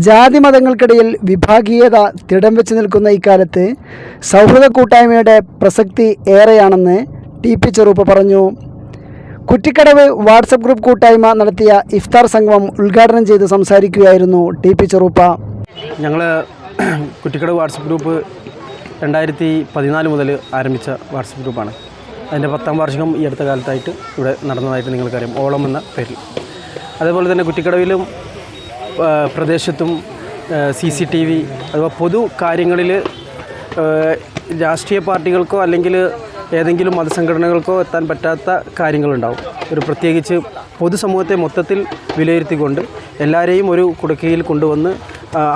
ജാതി മതങ്ങൾക്കിടയിൽ വിഭാഗീയത തിടം വെച്ച് നിൽക്കുന്ന ഇക്കാലത്ത് സൗഹൃദ കൂട്ടായ്മയുടെ പ്രസക്തി ഏറെയാണെന്ന് ടി.പി. ചെറുപ്പ പറഞ്ഞു. കുറ്റിക്കടവ് വാട്സപ്പ് ഗ്രൂപ്പ് കൂട്ടായ്മ നടത്തിയ ഇഫ്താർ സംഗമം ഉദ്ഘാടനം ചെയ്ത് സംസാരിക്കുകയായിരുന്നു ടി.പി. ചെറുപ്പ. ഞങ്ങൾ കുറ്റിക്കടവ് വാട്സപ്പ് ഗ്രൂപ്പ് 2014 മുതൽ ആരംഭിച്ച വാട്സപ്പ് ഗ്രൂപ്പാണ്. അതിൻ്റെ 10ാം വാർഷികം ഈ അടുത്ത കാലത്തായിട്ട് ഇവിടെ നടന്നതായിട്ട് നിങ്ങൾക്കറിയാം, ഓളം എന്ന പേരിൽ. അതേപോലെ തന്നെ കുറ്റിക്കടവിലും പ്രദേശത്തും CCTV അഥവാ പൊതു കാര്യങ്ങളിൽ രാഷ്ട്രീയ പാർട്ടികൾക്കോ അല്ലെങ്കിൽ ഏതെങ്കിലും മതസംഘടനകൾക്കോ എത്താൻ പറ്റാത്ത കാര്യങ്ങളുണ്ടാവും. പ്രത്യേകിച്ച് പൊതുസമൂഹത്തെ മൊത്തത്തിൽ വിലയിരുത്തിക്കൊണ്ട് എല്ലാവരെയും ഒരു കുടക്കീഴിൽ കൊണ്ടുവന്ന്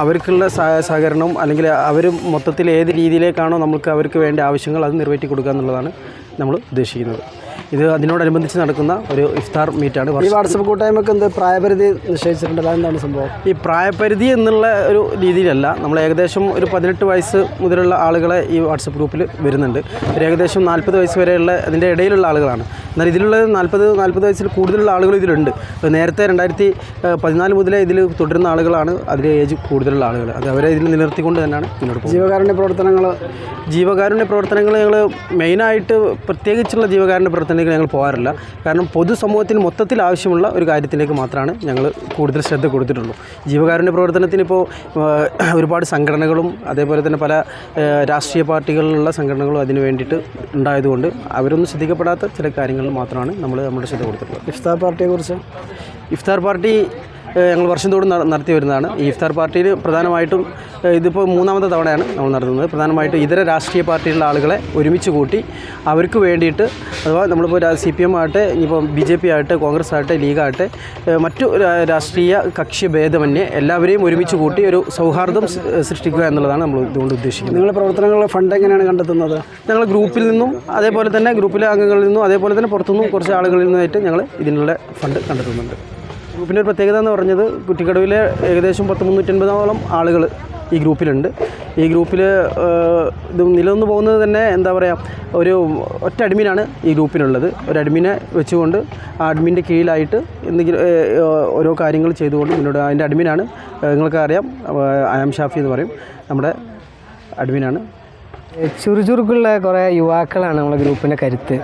അവർക്കുള്ള സഹകരണം അല്ലെങ്കിൽ അവർ മൊത്തത്തിൽ ഏത് രീതിയിലേക്കാണോ നമുക്ക് അവർക്ക് വേണ്ട ആവശ്യങ്ങൾ അത് നിറവേറ്റി കൊടുക്കുക എന്നുള്ളതാണ് നമ്മൾ ഉദ്ദേശിക്കുന്നത്. ഇത് അതിനോടനുബന്ധിച്ച് നടക്കുന്ന ഒരു ഇഫ്താർ മീറ്റാണ്. ഈ വാട്സപ്പ് കൂട്ടായ്മക്ക് എന്ത് പ്രായപരിധി നിശ്ചയിച്ചിട്ടുണ്ട്? അതെന്താണ് സംഭവം? ഈ പ്രായപരിധി എന്നുള്ള ഒരു രീതിയിലല്ല, നമ്മൾ ഏകദേശം ഒരു 18 വയസ്സ് മുതലുള്ള ആളുകളെ ഈ വാട്സപ്പ് ഗ്രൂപ്പിൽ വരുന്നുണ്ട്. ഒരു ഏകദേശം 40 വയസ്സ് വരെയുള്ള അതിൻ്റെ ഇടയിലുള്ള ആളുകളാണ്. എന്നാൽ ഇതിലുള്ള 40 വയസ്സിൽ കൂടുതലുള്ള ആളുകൾ ഇതിലുണ്ട്. നേരത്തെ 2014 മുതലേ ഇതിൽ തുടരുന്ന ആളുകളാണ് അതിലെ ഏജ് കൂടുതലുള്ള ആളുകൾ. അത് അവരെ ഇതിൽ നിലനിർത്തിക്കൊണ്ട് തന്നെയാണ് മുന്നോട്ട് പോകുന്നത്. ജീവകാരുണ്യ പ്രവർത്തനങ്ങൾ ഞങ്ങൾ മെയിനായിട്ട് പ്രത്യേകിച്ചുള്ള ജീവകാരുണ്യ പ്രവർത്തനങ്ങൾ ഞങ്ങൾ പോകാറില്ല. കാരണം പൊതുസമൂഹത്തിന് മൊത്തത്തിൽ ആവശ്യമുള്ള ഒരു കാര്യത്തിലേക്ക് മാത്രമാണ് ഞങ്ങൾ കൂടുതൽ ശ്രദ്ധ കൊടുത്തിട്ടുള്ളൂ. ജീവകാരുണ്യ പ്രവർത്തനത്തിനിപ്പോൾ ഒരുപാട് സംഘടനകളും അതേപോലെ തന്നെ പല രാഷ്ട്രീയ പാർട്ടികളിലുള്ള സംഘടനകളും അതിന് വേണ്ടിയിട്ട് ഉണ്ടായതുകൊണ്ട് അവരൊന്നും ശ്രദ്ധിക്കപ്പെടാത്ത ചില കാര്യങ്ങളിൽ മാത്രമാണ് നമ്മുടെ ശ്രദ്ധ കൊടുത്തിട്ടുള്ളത്. ഇഫ്താർ പാർട്ടി ഞങ്ങൾ വർഷം തോറും നടത്തി വരുന്നതാണ്. ഈ ഇഫ്താർ പാർട്ടിയിൽ പ്രധാനമായിട്ടും ഇതിപ്പോൾ 3ാമത്തെ തവണയാണ് നമ്മൾ നടത്തുന്നത്. പ്രധാനമായിട്ടും ഇതര രാഷ്ട്രീയ പാർട്ടിയിലുള്ള ആളുകളെ ഒരുമിച്ച് കൂട്ടി അവർക്ക് വേണ്ടിയിട്ട്, അഥവാ നമ്മളിപ്പോൾ CPM ആകട്ടെ, ഇനിയിപ്പോൾ BJP ആകട്ടെ, കോൺഗ്രസ് ആകട്ടെ, ലീഗാകട്ടെ, മറ്റു രാഷ്ട്രീയ കക്ഷി ഭേദമന്യേ എല്ലാവരെയും ഒരുമിച്ച് കൂട്ടി ഒരു സൗഹാർദ്ദം സൃഷ്ടിക്കുക എന്നുള്ളതാണ് നമ്മൾ ഇതുകൊണ്ട് ഉദ്ദേശിക്കുന്നത്. നിങ്ങളുടെ പ്രവർത്തനങ്ങളുടെ ഫണ്ട് എങ്ങനെയാണ് കണ്ടെത്തുന്നത്? ഞങ്ങൾ ഗ്രൂപ്പിൽ നിന്നും അതേപോലെ തന്നെ ഗ്രൂപ്പിലെ അംഗങ്ങളിൽ നിന്നും അതേപോലെ തന്നെ പുറത്തുനിന്നും കുറച്ച് ആളുകളിൽ നിന്നായിട്ട് ഞങ്ങൾ ഇതിനുള്ള ഫണ്ട് കണ്ടെത്തുന്നുണ്ട്. ഗ്രൂപ്പിൻ്റെ ഒരു പ്രത്യേകത എന്ന് പറഞ്ഞത് കുറ്റിക്കടവിലെ ഏകദേശം 350ഓളം ആളുകൾ ഈ ഗ്രൂപ്പിലുണ്ട്. ഈ ഗ്രൂപ്പിൽ ഇത് നിലനിന്ന് പോകുന്നത് തന്നെ എന്താ പറയുക, ഒറ്റ അഡ്മിനാണ് ഈ ഗ്രൂപ്പിനുള്ളത്. ഒരു അഡ്മിനെ വെച്ചുകൊണ്ട് ആ അഡ്മിൻ്റെ കീഴിലായിട്ട് എന്തെങ്കിലും ഓരോ കാര്യങ്ങൾ ചെയ്തുകൊണ്ട് മുന്നോട്ട്. അതിൻ്റെ അഡ്മിനാണ് നിങ്ങൾക്കറിയാം, അയാം ഷാഫി എന്ന് പറയും, നമ്മുടെ അഡ്മിനാണ്. ചുറുചുറുക്കുള്ള കുറേ യുവാക്കളാണ് നമ്മളെ ഗ്രൂപ്പിൻ്റെ കരുത്ത്.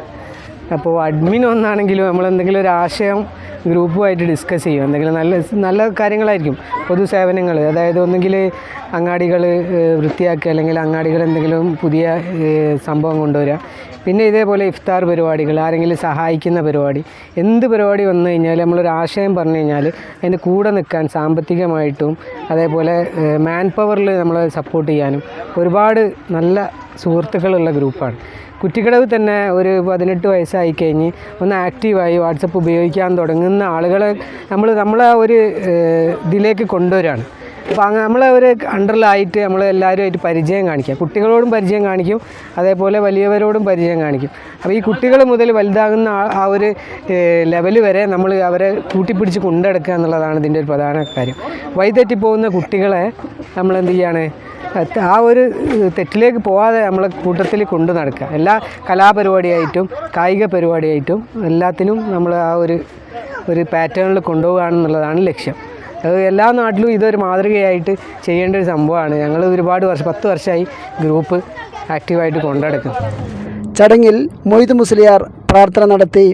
അപ്പോൾ അഡ്മിൻ ഒന്നാണെങ്കിലും നമ്മളെന്തെങ്കിലും ഒരു ആശയം ഗ്രൂപ്പുമായിട്ട് ഡിസ്കസ് ചെയ്യും. എന്തെങ്കിലും നല്ല കാര്യങ്ങളായിരിക്കും, പൊതുസേവനങ്ങൾ. അതായത് ഒന്നുകിൽ അങ്ങാടികൾ വൃത്തിയാക്കുക, അല്ലെങ്കിൽ അങ്ങാടികൾ എന്തെങ്കിലും പുതിയ സംഭവം കൊണ്ടുവരിക. പിന്നെ ഇതേപോലെ ഇഫ്താർ പരിപാടികൾ, ആരെങ്കിലും സഹായിക്കുന്ന പരിപാടി, എന്ത് പരിപാടി വന്നു കഴിഞ്ഞാൽ നമ്മളൊരു ആശയം പറഞ്ഞു കഴിഞ്ഞാൽ അതിന് കൂടെ നിൽക്കാൻ സാമ്പത്തികമായിട്ടും അതേപോലെ മാൻ പവറിൽ നമ്മളെ സപ്പോർട്ട് ചെയ്യാനും ഒരുപാട് നല്ല സുഹൃത്തുക്കളുള്ള ഗ്രൂപ്പാണ്. കുറ്റിക്കടവ് തന്നെ ഒരു 18 വയസ്സായി കഴിഞ്ഞ് ഒന്ന് ആക്റ്റീവായി വാട്സപ്പ് ഉപയോഗിക്കാൻ തുടങ്ങുന്ന ആളുകളെ നമ്മളെ ഒരു ഇതിലേക്ക് കൊണ്ടുവരികയാണ്. അപ്പോൾ നമ്മളെ ഒരു അണ്ടറിലായിട്ട് നമ്മൾ എല്ലാവരുമായിട്ട് പരിചയം കാണിക്കുക. കുട്ടികളോടും പരിചയം കാണിക്കും, അതേപോലെ വലിയവരോടും പരിചയം കാണിക്കും. അപ്പോൾ ഈ കുട്ടികൾ മുതൽ വലുതാകുന്ന ആ ഒരു ലെവൽ വരെ നമ്മൾ അവരെ കൂട്ടിപ്പിടിച്ച് കൊണ്ടെടുക്കുക എന്നുള്ളതാണ് ഇതിൻ്റെ ഒരു പ്രധാന കാര്യം. വഴിതെറ്റിപ്പോകുന്ന കുട്ടികളെ നമ്മളെന്ത് ചെയ്യാണ്, ആ ഒരു തെറ്റിലേക്ക് പോകാതെ നമ്മളെ കൂട്ടത്തിൽ കൊണ്ടു നടക്കുക. എല്ലാ കലാപരിപാടിയായിട്ടും കായിക പരിപാടിയായിട്ടും എല്ലാത്തിനും നമ്മൾ ആ ഒരു പാറ്റേണിൽ കൊണ്ടുപോകുകയാണെന്നുള്ളതാണ് ലക്ഷ്യം. അത് എല്ലാ നാട്ടിലും ഇതൊരു മാതൃകയായിട്ട് ചെയ്യേണ്ട ഒരു സംഭവമാണ്. ഞങ്ങൾ ഒരുപാട് 10 വർഷമായി ഗ്രൂപ്പ് ആക്റ്റീവായിട്ട് കൊണ്ടുനടക്കുന്നു. ചടങ്ങിൽ മൊയ്ത് മുസ്ലിയാർ പ്രാർത്ഥന നടത്തി.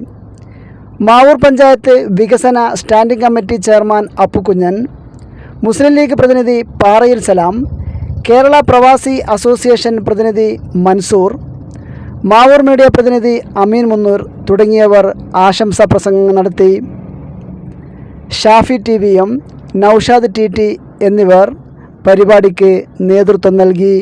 മാവൂർ പഞ്ചായത്ത് വികസന സ്റ്റാൻഡിംഗ് കമ്മിറ്റി ചെയർമാൻ അപ്പുക്കുഞ്ഞൻ, മുസ്ലിം ലീഗ് പ്രതിനിധി പാറയിൽ സലാം, കേരള പ്രവാസി അസോസിയേഷൻ പ്രതിനിധി മൻസൂർ, മാവൂർ മീഡിയ പ്രതിനിധി അമീൻ മുന്നൂർ തുടങ്ങിയവർ ആശംസാ പ്രസംഗം നടത്തി. ഷാഫി TVM, നൗഷാദ് TT എന്നിവർ പരിപാടിക്ക് നേതൃത്വം നൽകി.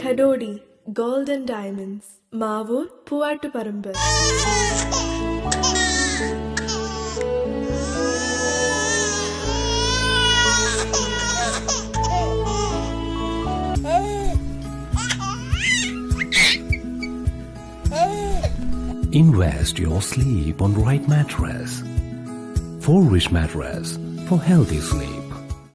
Kadodi Gold and Diamonds, Mavur, Puvattuparambur. In Invest your sleep on right mattress. 4-Wish mattress for healthy sleep.